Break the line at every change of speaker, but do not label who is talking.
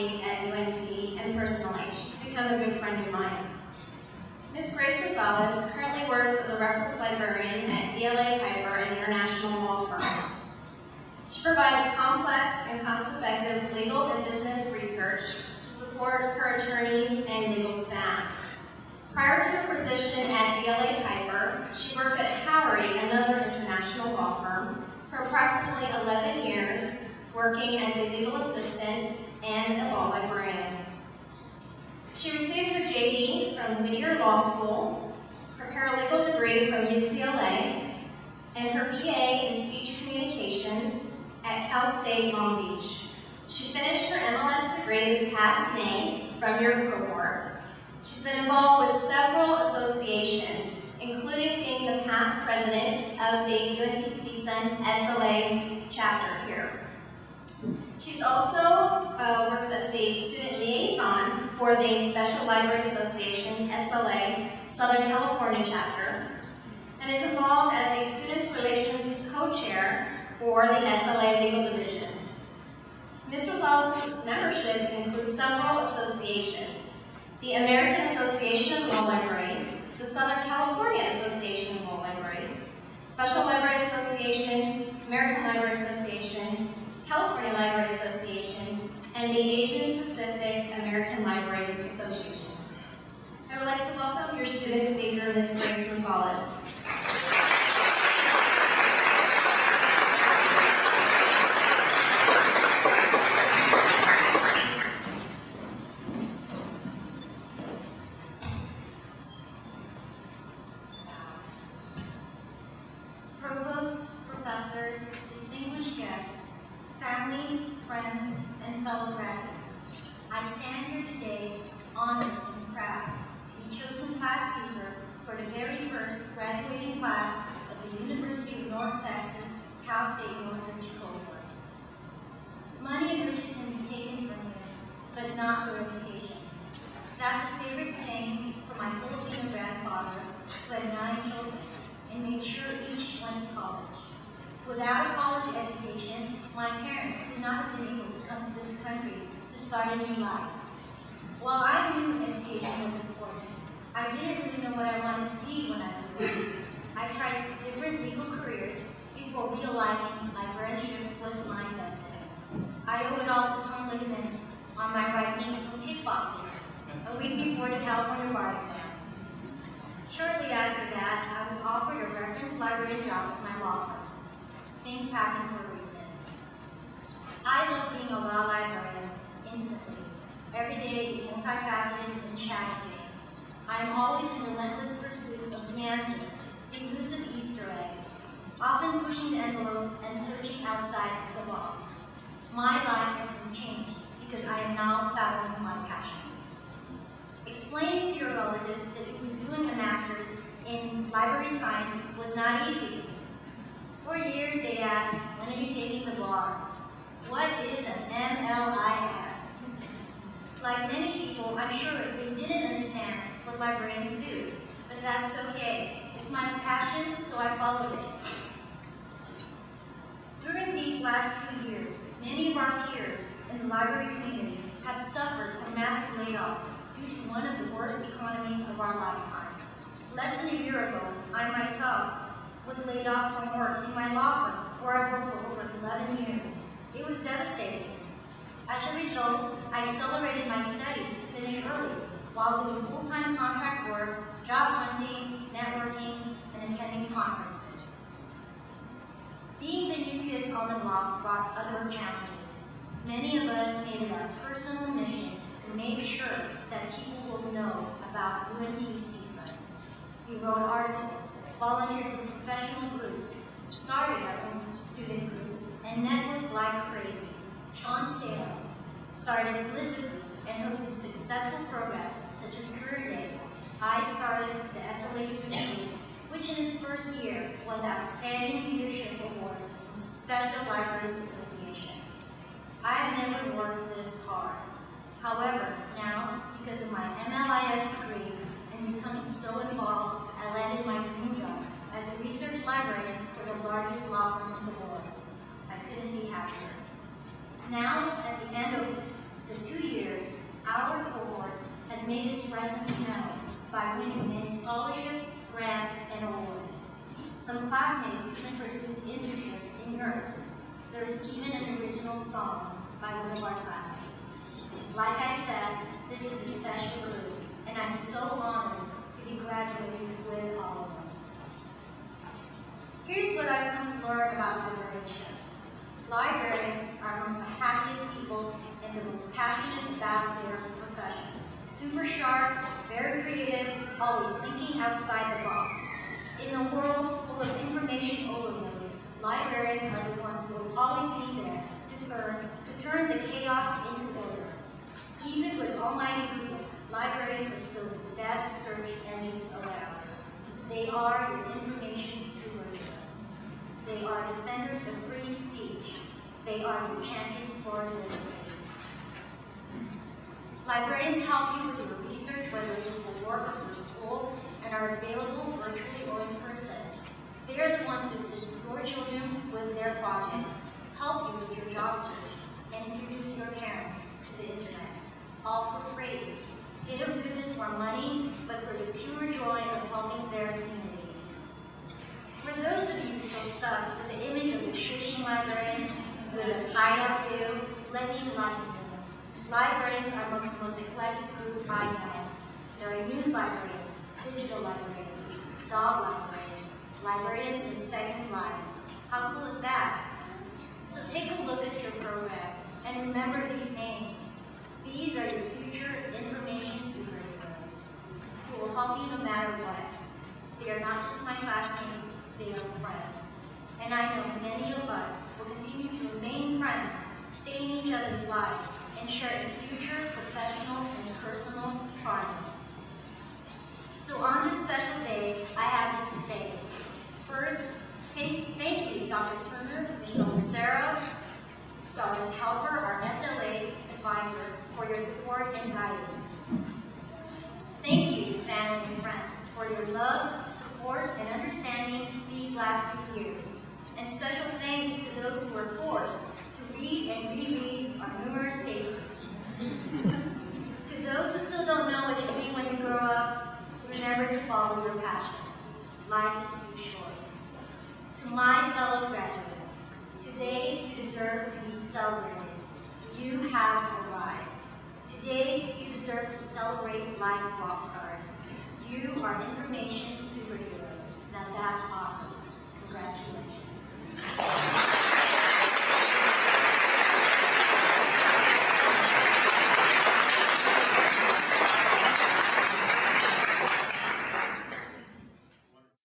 colleague at UNT, and personally, she's become a good friend of mine. Ms. Grace Rosales currently works as a reference librarian at DLA Piper, an international law firm. She provides complex and cost-effective legal and business research to support her attorneys and legal staff. Prior to her position at DLA Piper, she worked at Howery, another international law firm, for approximately 11 years, working as a legal assistant and a law librarian. She received her JD from Whittier Law School, her paralegal degree from UCLA, and her BA in Speech Communications at Cal State Long Beach. She finished her MLS degree this past May from your cohort. She's been involved with several associations, including being the past president of the UNT CSUN SLA chapter here. She's also works as the student liaison for the Special Library Association SLA Southern California chapter, and is involved as a Students Relations co-chair for the SLA Legal Division. Ms. Rosales' memberships include several associations: the American Association of Law Libraries, the Southern California Association of Law Libraries, Special Library Association, American Library Association, California Library Association, and the Asian Pacific American Libraries Association. I would like to welcome your student speaker, Ms. Grace Rosales.
Provosts, professors, distinguished guests, family, friends, and fellow graduates, I stand here today honored and proud to be chosen class speaker for the very first graduating class of the University of North Texas, Cal State Northridge cohort. Money and riches can be taken from you, but not your education. That's a favorite saying from my Filipino grandfather, who had 9 children and made sure each went to college. Without a college education, my parents would not have been able to come to this country to start a new life. While I knew education was important, I didn't really know what I wanted to be when I grew up. I tried different legal careers before realizing librarianship was my destiny. I owe it all to torn ligaments on my right knee from kickboxing a week before the California bar exam. Shortly after that, I was offered a reference librarian job at my law firm. Things happen for a reason. I love being a law librarian instantly. Every day is multifaceted and challenging. I am always in relentless pursuit of the answer, the elusive Easter egg, often pushing the envelope and searching outside the box. My life has been changed because I am now following my passion. Explaining to your relatives that you were doing a master's in library science was not easy. For years they asked, when are you taking the bar? What is an MLIS? Like many people, I'm sure they didn't understand what librarians do, but that's okay. It's my passion, so I followed it. During these last 2 years, many of our peers in the library community have suffered from massive layoffs due to one of the worst economies of our lifetime. Less than a year ago, I myself was laid off from work in my law firm, where I've worked for over 11 years. It was devastating. As a result, I accelerated my studies to finish early while doing full-time contract work, job hunting, networking, and attending conferences. Being the new kids on the block brought other challenges. Many of us made it our personal mission to make sure that people will know about UNT CSUN. We wrote articles, volunteered with professional groups, started our own student groups, and networked like crazy. Sean Stalo started Blizzard Group and hosted successful programs such as Career Day. I started the SLA Student Group, which in its first year won the Outstanding Leadership Award from Special Libraries Association. I have never worked this hard. However, now, because of my MLIS degree and becoming so involved, I landed my dream job as a research librarian for the largest law firm in the world. I couldn't be happier. Now, at the end of the 2 years presence known by winning many scholarships, grants, and awards. Some classmates even pursued internships in Europe. There is even an original song by one of our classmates. Like I said, this is a special group, and I'm so honored to be graduating with all of them. Here's what I've come to learn about librarianship. Librarians are amongst the happiest people and the most passionate about their profession. Super sharp, very creative, always thinking outside the box. In a world full of information overload, librarians are the ones who will always be there to turn the chaos into order. Even with almighty Google, librarians are still the best search engines around. They are your information superheroes. They are defenders of free speech. They are your champions for literacy. Librarians help you with your research, whether it is for work or for school, and are available virtually or in person. They are the ones who assist your children with their project, help you with your job search, and introduce your parents to the internet, all for free. They don't do this for money, but for the pure joy of helping their community. For those of you still stuck with the image of the shushing librarian with a tied-up do, let me enlighten you. Librarians are amongst the most eclectic group I know. There are news librarians, digital librarians, dog librarians, librarians in Second Life. How cool is that? So take a look at your programs and remember these names. These are your future information superheroes who will help you no matter what. They are not just my classmates, they are friends. And I know many of us will continue to remain friends, stay in each other's lives, and share in future professional and personal triumphs. So on this special day, I have this to say. First, thank you, Dr. Turner, Michelle Lucero, Dr. Helper, our SLA advisor, for your support and guidance. Thank you, family and friends, for your love, support, and understanding these last 2 years. And special thanks to those who were forced to read and reread our numerous papers. To those who still don't know what you'll be when you grow up, remember to follow your passion. Life is too short. To my fellow graduates, today you deserve to be celebrated. You have arrived. Today you deserve to celebrate like rock stars. You are information superheroes. Now that's awesome. Congratulations.